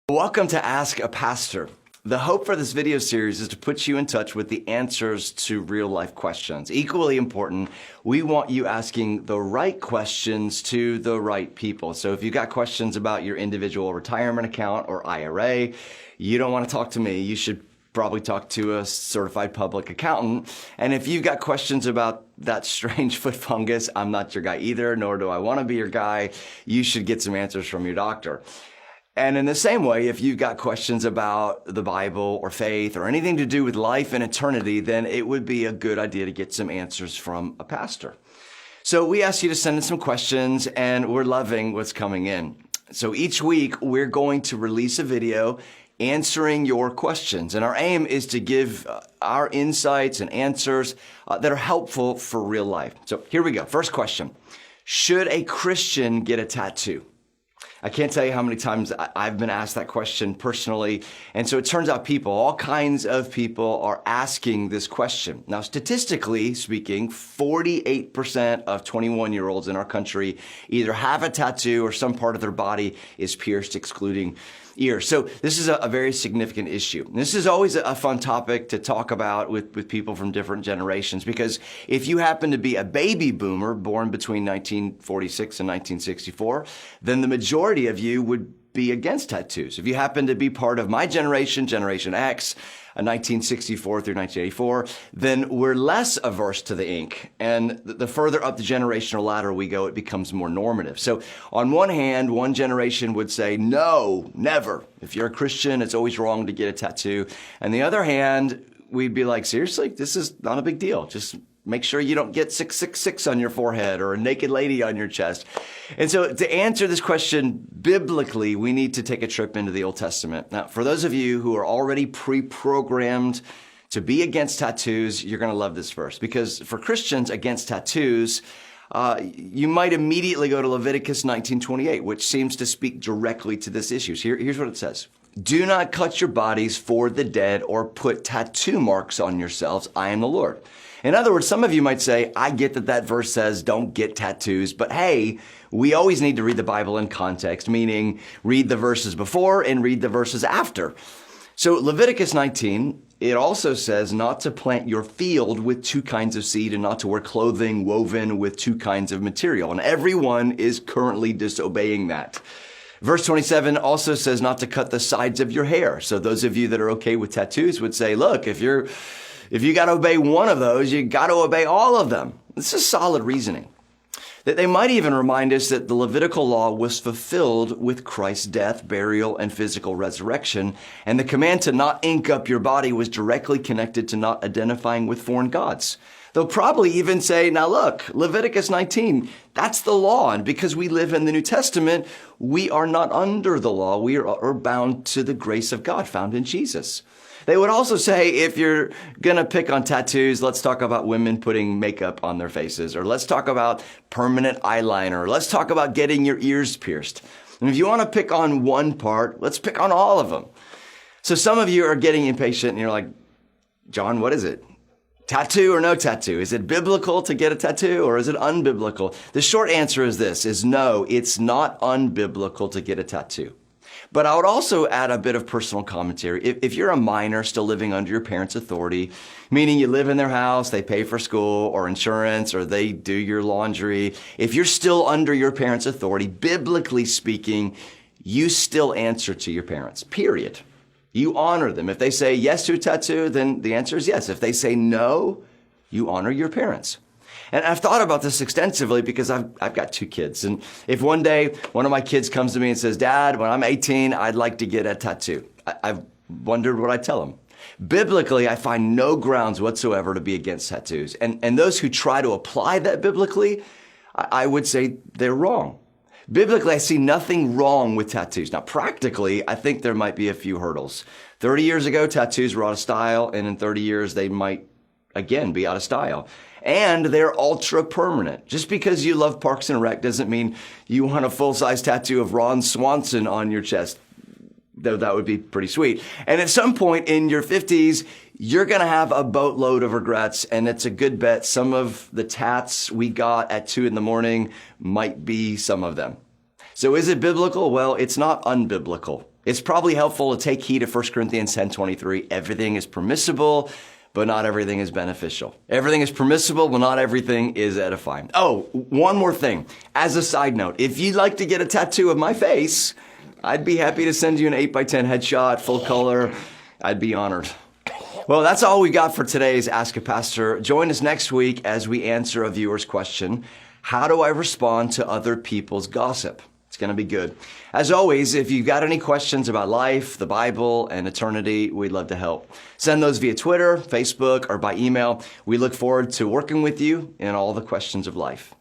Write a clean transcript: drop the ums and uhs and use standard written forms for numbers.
Welcome to Ask a Pastor. The hope for this video series is to put you in touch with the answers to real life questions. Equally important, we want you asking the right questions to the right people. So if you've got questions about your individual retirement account or IRA, you don't want to talk to me. You should probably talk to a certified public accountant. And if you've got questions about that strange foot fungus, I'm not your guy either, nor do I want to be your guy. You should get some answers from your doctor. And in the same way, if you've got questions about the Bible or faith or anything to do with life and eternity, then it would be a good idea to get some answers from a pastor. So we asked you to send in some questions, and we're loving what's coming in. So each week, we're going to release a video answering your questions. And our aim is to give our insights and answers that are helpful for real life. So here we go. First question. Should a Christian get a tattoo? I can't tell you how many times I've been asked that question personally. And so it turns out all kinds of people are asking this question. Now, statistically speaking, 48% of 21-year-olds in our country either have a tattoo or some part of their body is pierced, excluding ears. So this is a very significant issue. This is always a fun topic to talk about with people from different generations, because if you happen to be a baby boomer born between 1946 and 1964, then the majority of you would be against tattoos. If you happen to be part of my generation, Generation X, 1964 through 1984, then we're less averse to the ink. And the further up the generational ladder we go, it becomes more normative. So on one hand, one generation would say, no, never. If you're a Christian, it's always wrong to get a tattoo. And the other hand, we'd be like, seriously, this is not a big deal. Just make sure you don't get 666 on your forehead or a naked lady on your chest. And so to answer this question biblically, we need to take a trip into the Old Testament. Now, for those of you who are already pre-programmed to be against tattoos, you're going to love this verse, because for Christians against tattoos, you might immediately go to Leviticus 19:28, which seems to speak directly to this issue. Here's what it says. Do not cut your bodies for the dead or put tattoo marks on yourselves. I am the Lord. In other words, some of you might say, I get that verse says don't get tattoos, but hey, we always need to read the Bible in context, meaning read the verses before and read the verses after. So Leviticus 19, it also says not to plant your field with two kinds of seed and not to wear clothing woven with two kinds of material. And everyone is currently disobeying that. Verse 27 also says not to cut the sides of your hair. So those of you that are okay with tattoos would say, look, if you got to obey one of those, you got to obey all of them. This is solid reasoning. That they might even remind us that the Levitical law was fulfilled with Christ's death, burial, and physical resurrection. And the command to not ink up your body was directly connected to not identifying with foreign gods. They'll probably even say, now look, Leviticus 19, that's the law. And because we live in the New Testament, we are not under the law. We are bound to the grace of God found in Jesus. They would also say, if you're going to pick on tattoos, let's talk about women putting makeup on their faces, or let's talk about permanent eyeliner, or let's talk about getting your ears pierced. And if you want to pick on one part, let's pick on all of them. So some of you are getting impatient and you're like, John, what is it? Tattoo or no tattoo? Is it biblical to get a tattoo or is it unbiblical? The short answer is this, is no, it's not unbiblical to get a tattoo. But I would also add a bit of personal commentary. If you're a minor still living under your parents' authority, meaning you live in their house, they pay for school or insurance, or they do your laundry, if you're still under your parents' authority, biblically speaking, you still answer to your parents, period. You honor them. If they say yes to a tattoo, then the answer is yes. If they say no, you honor your parents. And I've thought about this extensively because I've got two kids. And if one day one of my kids comes to me and says, Dad, when I'm 18, I'd like to get a tattoo, I've wondered what I'd tell him. Biblically, I find no grounds whatsoever to be against tattoos. And those who try to apply that biblically, I would say they're wrong. Biblically, I see nothing wrong with tattoos. Now, practically, I think there might be a few hurdles. 30 years ago, tattoos were out of style, and in 30 years, they might, again, be out of style. And they're ultra permanent. Just because you love Parks and Rec doesn't mean you want a full-size tattoo of Ron Swanson on your chest, though that would be pretty sweet. And at some point in your 50s, you're going to have a boatload of regrets, and it's a good bet some of the tats we got at 2 a.m. might be some of them. So is it biblical? Well, it's not unbiblical. It's probably helpful to take heed of 1 Corinthians 10:23. Everything is permissible, but not everything is beneficial. Everything is permissible, but not everything is edifying. Oh, one more thing. As a side note, if you'd like to get a tattoo of my face, I'd be happy to send you an 8x10 headshot, full color. I'd be honored. Well, that's all we got for today's Ask a Pastor. Join us next week as we answer a viewer's question. How do I respond to other people's gossip? It's going to be good. As always, if you've got any questions about life, the Bible, and eternity, we'd love to help. Send those via Twitter, Facebook, or by email. We look forward to working with you in all the questions of life.